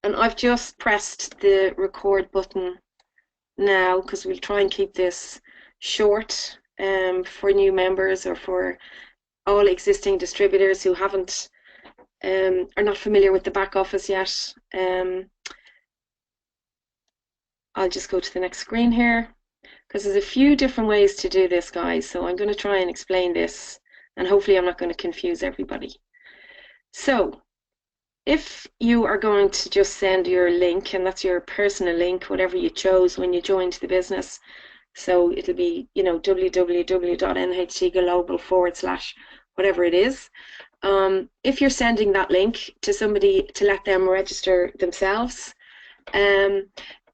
And I've just pressed the record button now because we'll try and keep this short for new members or for all existing distributors who haven't are not familiar with the back office yet. I'll just go to the next screen here because there's a few different ways to do this, guys. So I'm going to try and explain this, and hopefully I'm not going to confuse everybody. So if you are going to just send your link, and that's your personal link, whatever you chose when you joined the business, so it'll be, you know, www.nhtglobal/ whatever it is. If you're sending that link to somebody to let them register themselves,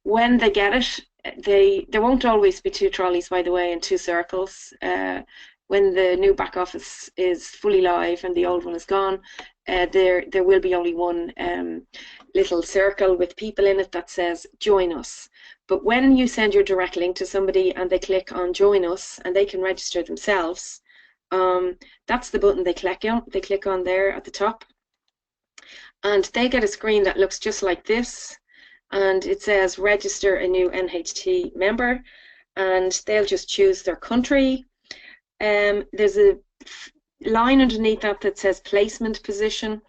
when they get it, there won't always be two trolleys, by the way, and two circles. When the new back office is fully live and the old one is gone, there will be only one little circle with people in it that says join us. But when you send your direct link to somebody and they click on join us and they can register themselves, that's the button they click on there at the top, and they get a screen that looks just like this, and it says register a new NHT member, and they'll just choose their country. There's a line underneath that says placement position,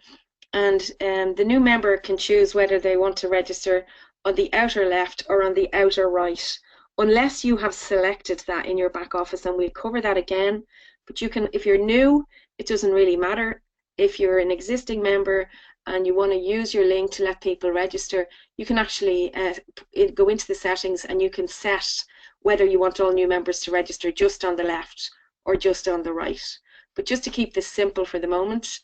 and the new member can choose whether they want to register on the outer left or on the outer right, unless you have selected that in your back office, and we'll cover that again. But you can, if you're new, it doesn't really matter. If you're an existing member and you want to use your link to let people register, you can actually go into the settings and you can set whether you want all new members to register just on the left or just on the right. But just to keep this simple for the moment,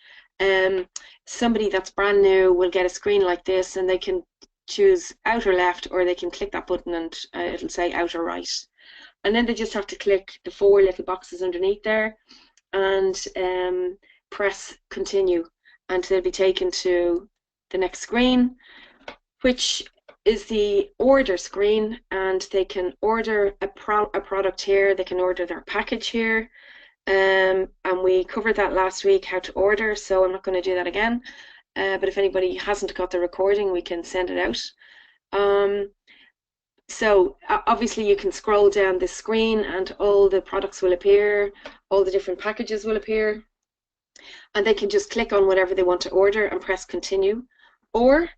somebody that's brand new will get a screen like this, and they can choose outer left, or they can click that button and it'll say outer right. And then they just have to click the four little boxes underneath there and press continue, and they'll be taken to the next screen, which is the order screen, and they can order a product here, they can order their package here, and we covered that last week, how to order, so I'm not going to do that again, but if anybody hasn't got the recording, we can send it out. So obviously you can scroll down the screen and all the products will appear, all the different packages will appear, and they can just click on whatever they want to order and press continue. Or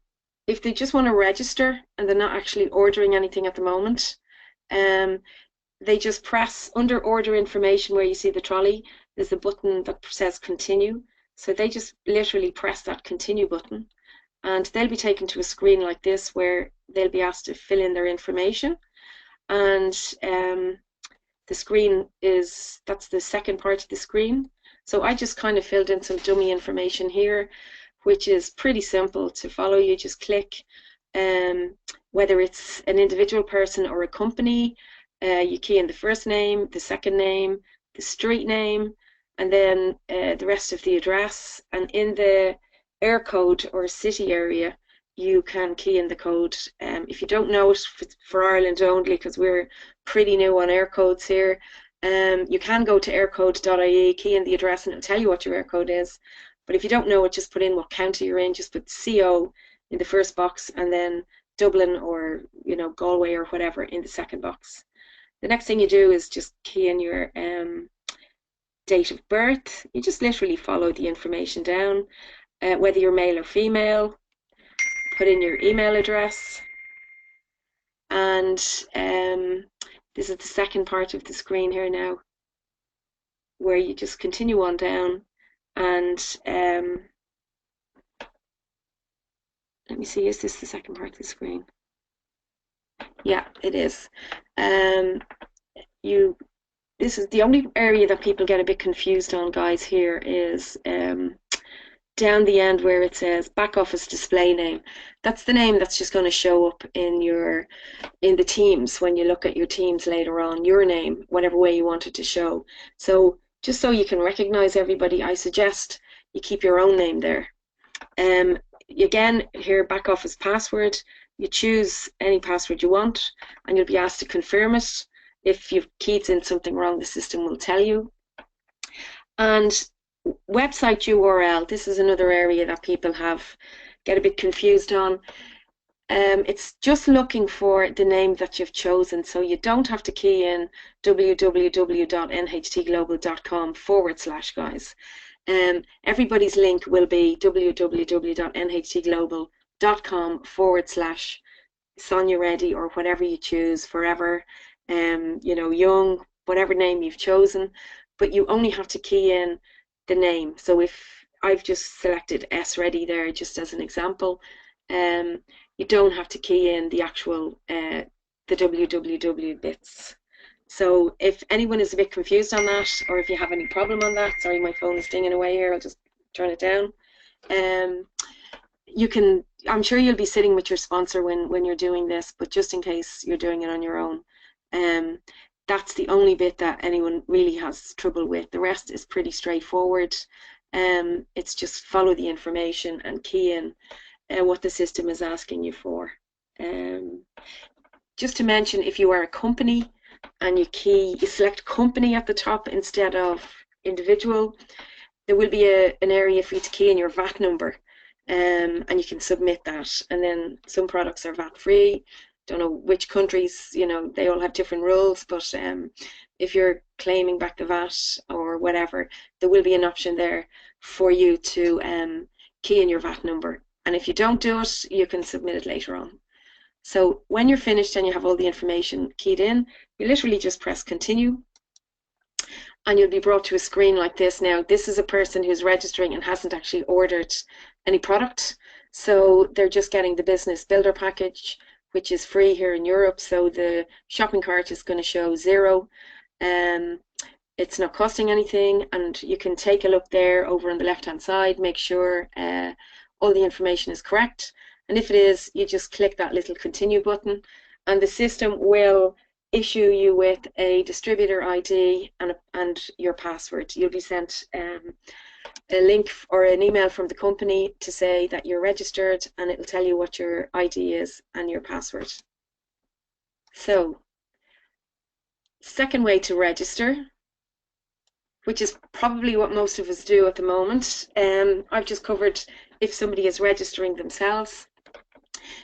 if they just want to register and they're not actually ordering anything at the moment, they just press under order information where you see the trolley, there's a button that says continue. So they just literally press that continue button, and they'll be taken to a screen like this where they'll be asked to fill in their information. And the screen is, that's the second part of the screen. So I just kind of filled in some dummy information here, which is pretty simple to follow. You just click whether it's an individual person or a company. You key in the first name, the second name, the street name, and then the rest of the address. And in the air code or city area, you can key in the code. If you don't know it, for Ireland only, because we're pretty new on air codes here, you can go to aircode.ie, key in the address, and it'll tell you what your air code is. But if you don't know it, just put in what county you're in, just put CO in the first box, and then Dublin or, you know, Galway or whatever in the second box. The next thing you do is just key in your date of birth. You just literally follow the information down, whether you're male or female, put in your email address, and this is the second part of the screen here now, where you just continue on down, and let me see, is this the second part of the screen? Yeah, it is. This is the only area that people get a bit confused on, guys, here is down the end where it says back office display name. That's the name that's just going to show up in the Teams when you look at your Teams later on, your name, whatever way you want it to show. So just so you can recognize everybody, I suggest you keep your own name there. Again, here, back office password, you choose any password you want, and you'll be asked to confirm it. If you've keyed in something wrong, the system will tell you. And website URL, this is another area that people get a bit confused on. It's just looking for the name that you've chosen, so you don't have to key in www.nhtglobal.com/, guys. Everybody's link will be www.nhtglobal.com/Sonia Reddy, or whatever you choose, forever, young, whatever name you've chosen, but you only have to key in the name. So if I've just selected S Ready there, just as an example, you don't have to key in the actual the www bits. So if anyone is a bit confused on that, or if you have any problem on that, sorry, my phone is dinging away here, I'll just turn it down. You can, I'm sure you'll be sitting with your sponsor when you're doing this, but just in case you're doing it on your own, that's the only bit that anyone really has trouble with. The rest is pretty straightforward. It's just follow the information and key in what the system is asking you for. Just to mention, if you are a company and you select company at the top instead of individual, there will be an area for you to key in your VAT number, and you can submit that. And then some products are VAT free. Don't know which countries, they all have different rules, but if you're claiming back the VAT or whatever, there will be an option there for you to key in your VAT number. And if you don't do it, you can submit it later on. So when you're finished and you have all the information keyed in, you literally just press continue, and you'll be brought to a screen like this. Now, this is a person who's registering and hasn't actually ordered any product, so they're just getting the business builder package, which is free here in Europe. So the shopping cart is going to show 0. It's not costing anything, and you can take a look there over on the left hand side, make sure all the information is correct. And if it is, you just click that little continue button, and the system will issue you with a distributor ID and your password. You'll be sent a link or an email from the company to say that you're registered, and it'll tell you what your ID is and your password. So, second way to register, which is probably what most of us do at the moment. I've just covered if somebody is registering themselves.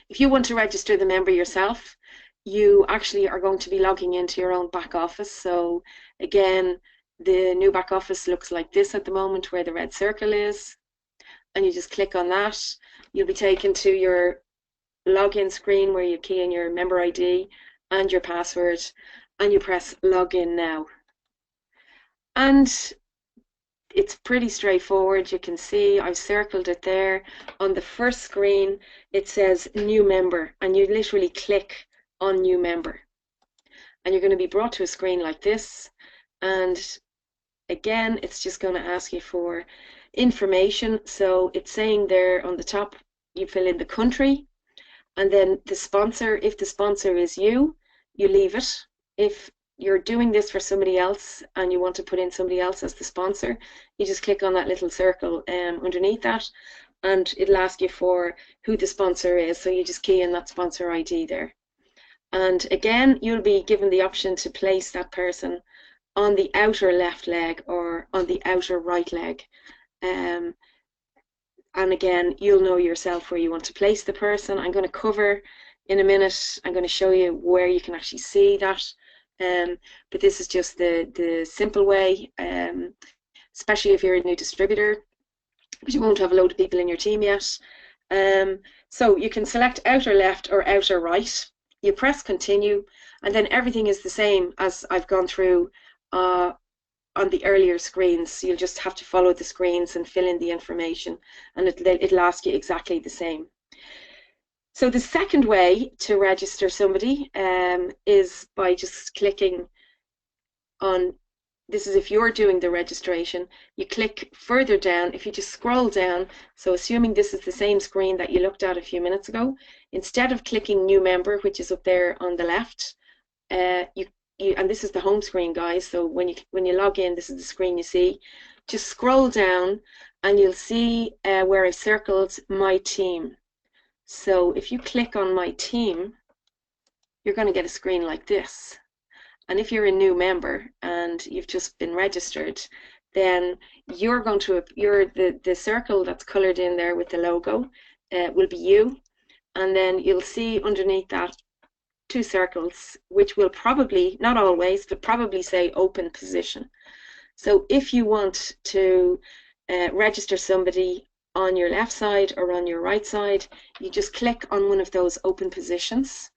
If you want to register the member yourself, you actually are going to be logging into your own back office. So again, the new back office looks like this at the moment, where the red circle is, and you just click on that. You'll be taken to your login screen where you key in your member ID and your password, and you press login now. And it's pretty straightforward. You can see I've circled it there. On the first screen, it says new member, and you literally click on new member. And you're going to be brought to a screen like this. And again, it's just going to ask you for information. So it's saying there on the top, you fill in the country, and then the sponsor. If the sponsor is you, you leave it. If you're doing this for somebody else and you want to put in somebody else as the sponsor, you just click on that little circle underneath that, and it'll ask you for who the sponsor is. So you just key in that sponsor ID there. And again, you'll be given the option to place that person on the outer left leg or on the outer right leg. And again, you'll know yourself where you want to place the person. I'm going to cover in a minute, I'm going to show you where you can actually see that. But this is just the simple way, especially if you're a new distributor, because you won't have a load of people in your team yet. So you can select outer left or outer right. You press continue, and then everything is the same as I've gone through on the earlier screens. You'll just have to follow the screens and fill in the information, and it'll ask you exactly the same. So the second way to register somebody is by just clicking on, this is if you're doing the registration, you click further down. If you just scroll down, so assuming this is the same screen that you looked at a few minutes ago, instead of clicking new member, which is up there on the left, and this is the home screen, guys, so when you log in, this is the screen you see. Just scroll down and you'll see where I circled my team. So if you click on my team, you're going to get a screen like this. And if you're a new member and you've just been registered, then you're going to, the circle that's colored in there with the logo will be you. and then you'll see underneath that two circles, which will probably, not always, but probably say open position. So if you want to register somebody on your left side or on your right side, you just click on one of those open positions,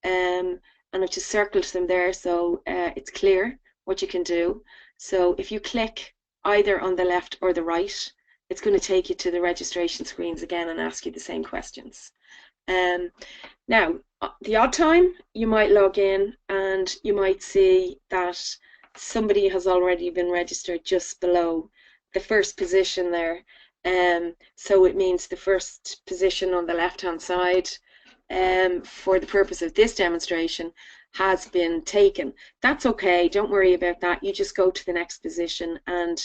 and I've just circled them there so it's clear what you can do. So if you click either on the left or the right, it's going to take you to the registration screens again and ask you the same questions. Now, the odd time you might log in and you might see that somebody has already been registered just below the first position there. So it means the first position on the left-hand side, for the purpose of this demonstration, has been taken. That's okay, don't worry about that. You just go to the next position, and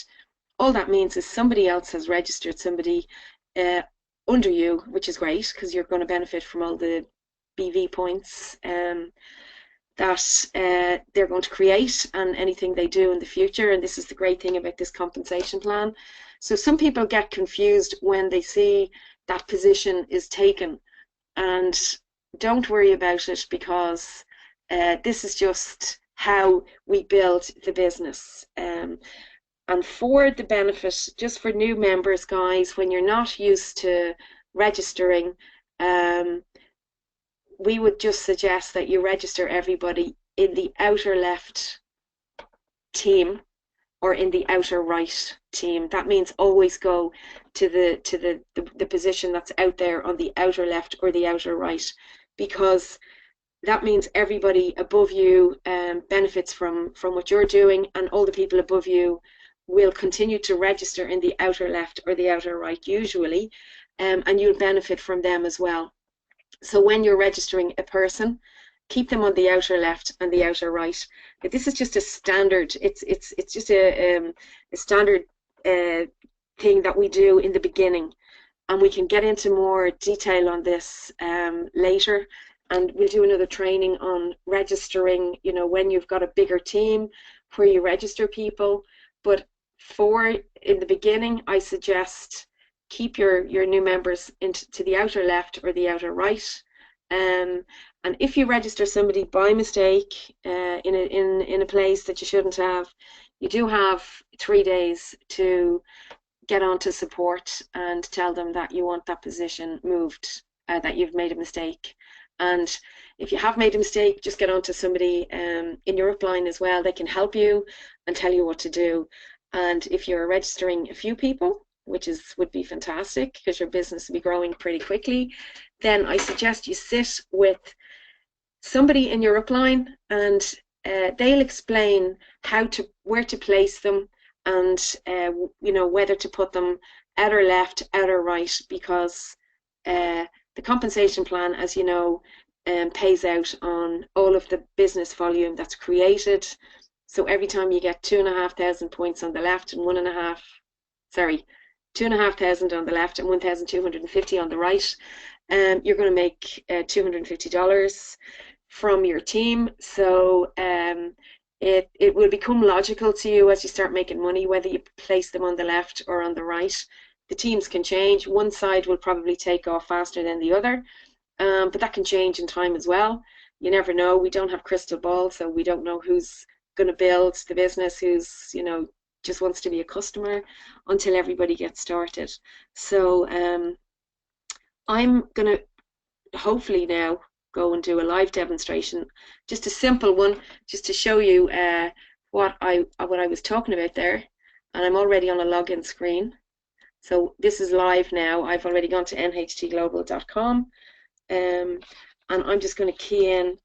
all that means is somebody else has registered somebody under you, which is great because you're going to benefit from all the BV points that they're going to create and anything they do in the future. And this is the great thing about this compensation plan. So some people get confused when they see that position is taken, and don't worry about it, because this is just how we build the business. And for the benefit, just for new members, guys, when you're not used to registering, we would just suggest that you register everybody in the outer left team or in the outer right team. That means always go to the position that's out there on the outer left or the outer right, because that means everybody above you benefits from what you're doing, and all the people above you will continue to register in the outer left or the outer right usually, and you'll benefit from them as well. So when you're registering a person, keep them on the outer left and the outer right. But this is just a standard. It's just a standard thing that we do in the beginning, and we can get into more detail on this later. And we'll do another training on registering, you know, when you've got a bigger team where you register people. But in the beginning, I suggest keep your new members to the outer left or the outer right. And if you register somebody by mistake in a place that you shouldn't have, you do have 3 days to get onto support and tell them that you want that position moved, that you've made a mistake. And if you have made a mistake, just get on to somebody in your upline as well. They can help you and tell you what to do. And if you're registering a few people, which would be fantastic because your business will be growing pretty quickly, then I suggest you sit with somebody in your upline, and they'll explain where to place them, and you know, whether to put them outer left, outer right, because the compensation plan, as you know, pays out on all of the business volume that's created. So every time you get 2,500 points on the left and 2,500 on the left and 1,250 on the right, you're going to make $250 from your team. So it will become logical to you as you start making money, whether you place them on the left or on the right. The teams can change. One side will probably take off faster than the other, but that can change in time as well. You never know. We don't have crystal balls, so we don't know who's going to build the business, who's, you know, just wants to be a customer, until everybody gets started. So I'm going to hopefully now go and do a live demonstration, just a simple one, just to show you what I was talking about there. And I'm already on a login screen. So this is live now. I've already gone to nhtglobal.com, and I'm just going to key in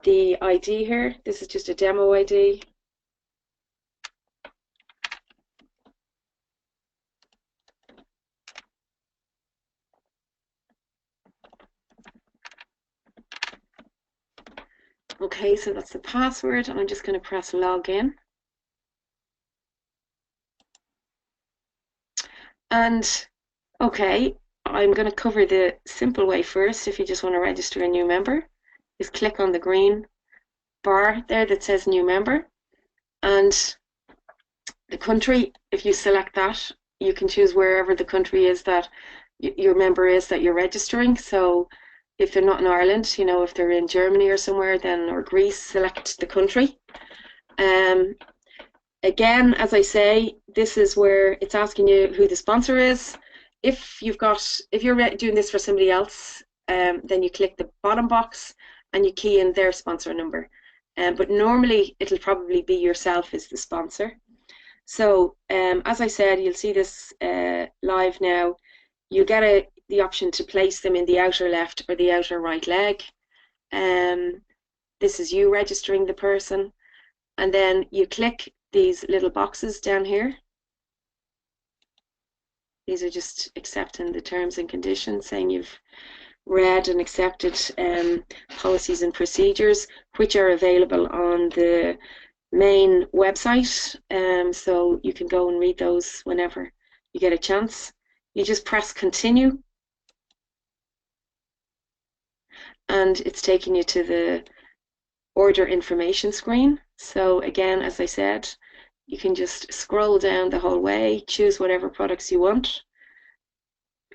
the ID here. This is just a demo ID. Okay, so that's the password, and I'm just going to press login. And okay, I'm going to cover the simple way first. If you just want to register a new member, just click on the green bar there that says new member, and the country, if you select that, you can choose wherever the country is that your member is that you're registering. So if they're not in Ireland, you know, if they're in Germany or somewhere, then, or Greece, select the country. Again, as I say, this is where it's asking you who the sponsor is. If you're doing this for somebody else, then you click the bottom box and you key in their sponsor number. But normally it'll probably be yourself as the sponsor. So as I said, you'll see this live now. You get the option to place them in the outer left or the outer right leg. This is you registering the person. And then you click these little boxes down here. These are just accepting the terms and conditions, saying you've read and accepted policies and procedures, which are available on the main website. So you can go and read those whenever you get a chance. You just press continue. And it's taking you to the order information screen. So again, as I said, you can just scroll down the whole way, choose whatever products you want.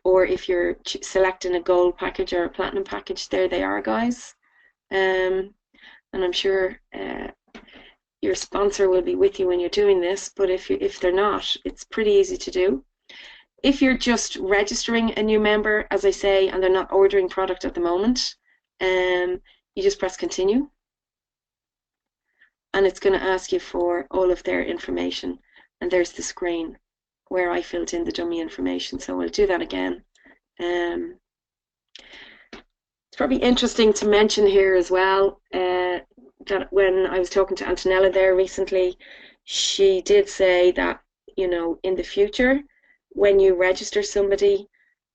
Or if you're selecting a gold package or a platinum package, there they are, guys. And I'm sure your sponsor will be with you when you're doing this, but if they're not, it's pretty easy to do. If you're just registering a new member, as I say, and they're not ordering product at the moment, you just press continue. And it's going to ask you for all of their information. And there's the screen where I filled in the dummy information. So we'll do that again. It's probably interesting to mention here as well that when I was talking to Antonella there recently, she did say that, you know, in the future, when you register somebody,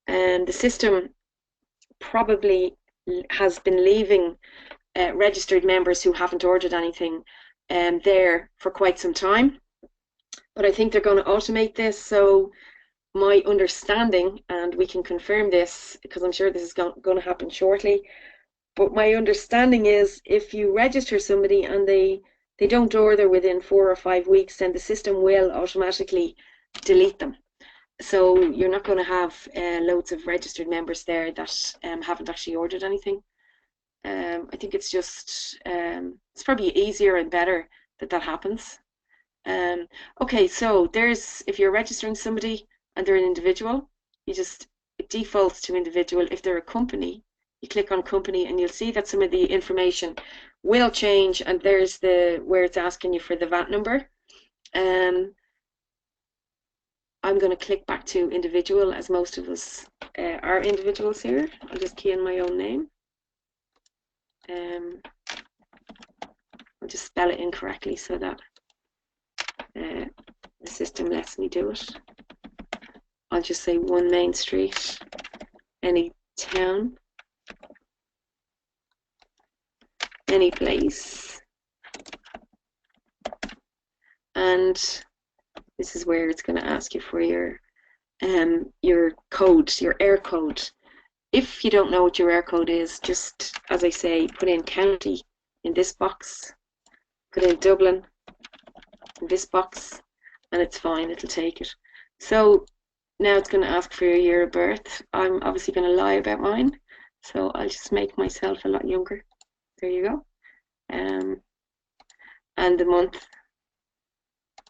the system probably has been leaving registered members who haven't ordered anything there for quite some time. But I think they're going to automate this. So my understanding, and we can confirm this because I'm sure this is going to happen shortly, but my understanding is if you register somebody and they don't order within 4 or 5 weeks, then the system will automatically delete them. So you're not going to have loads of registered members there that haven't actually ordered anything. I think it's just, it's probably easier and better that happens. Okay, so if you're registering somebody and they're an individual, it defaults to individual. If they're a company, you click on company and you'll see that some of the information will change, and there's where it's asking you for the VAT number. I'm going to click back to individual, as most of us are individuals here. I'll just key in my own name. I'll just spell it incorrectly so that the system lets me do it. I'll just say 1 Main Street, any town, any place. And this is where it's going to ask you for your code, your air code. If you don't know what your air code is, just, as I say, put in county in this box, put in Dublin in this box, and it's fine, it'll take it. So now it's going to ask for your year of birth. I'm obviously going to lie about mine, so I'll just make myself a lot younger. There you go. And the month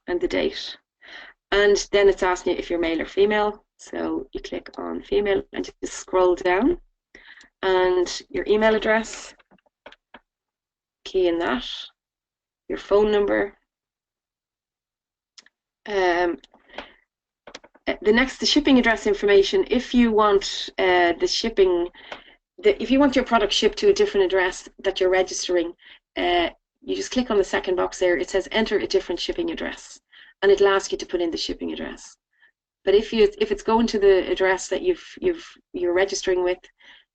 and the date. And then it's asking you if you're male or female. So you click on female and just scroll down, and your email address, key in that, your phone number. The shipping address information. If you want if you want your product shipped to a different address that you're registering, you just click on the second box there. It says enter a different shipping address, and it'll ask you to put in the shipping address. But if it's going to the address that you're registering with,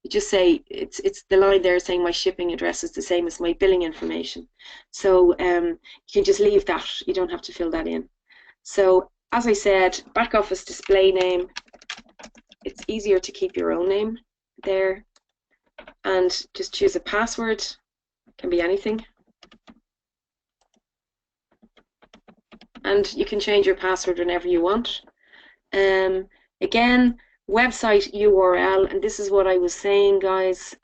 you just say it's the line there saying my shipping address is the same as my billing information. So you can just leave that. You don't have to fill that in. So as I said, back office display name. It's easier to keep your own name there, and just choose a password. It can be anything. And you can change your password whenever you want. Again, website URL, and this is what I was saying, guys.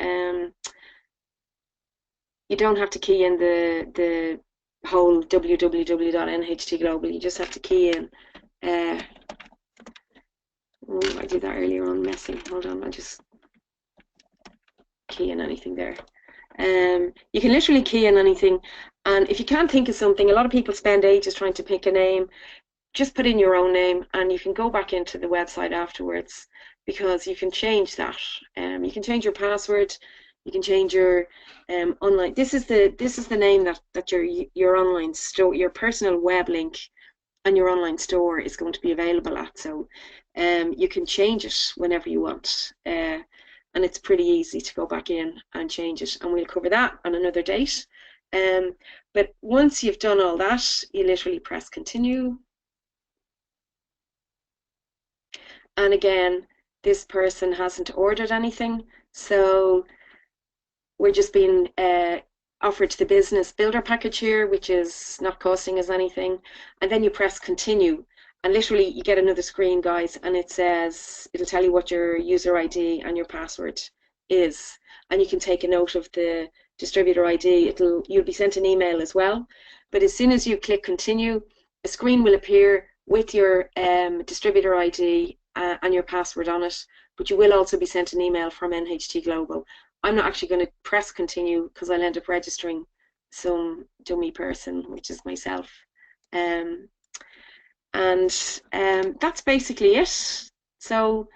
You don't have to key in the whole www.nht global. You just have to key in. I did that earlier on, messing. Hold on, I'll just key in anything there. You can literally key in anything, and if you can't think of something, a lot of people spend ages trying to pick a name. Just put in your own name, and you can go back into the website afterwards, because you can change that. You can change your password. You can change your online. This is the name that your online store, your personal web link, and your online store is going to be available at. So you can change it whenever you want. And it's pretty easy to go back in and change it, and we'll cover that on another date. But once you've done all that, you literally press continue. And again, this person hasn't ordered anything, so we're just being offered the business builder package here, which is not costing us anything. And then you press continue, and literally you get another screen, guys, and it says, it'll tell you what your user ID and your password is, and you can take a note of the distributor ID. You'll be sent an email as well. But as soon as you click continue, a screen will appear with your distributor ID and your password on it, but you will also be sent an email from NHT Global. I'm not actually going to press continue because I'll end up registering some dummy person, which is myself. And that's basically it. So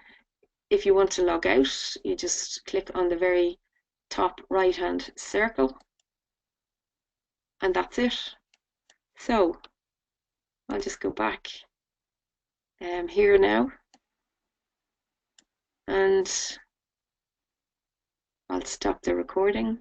if you want to log out, you just click on the very top right hand circle, and that's it. So I'll just go back here now, and I'll stop the recording.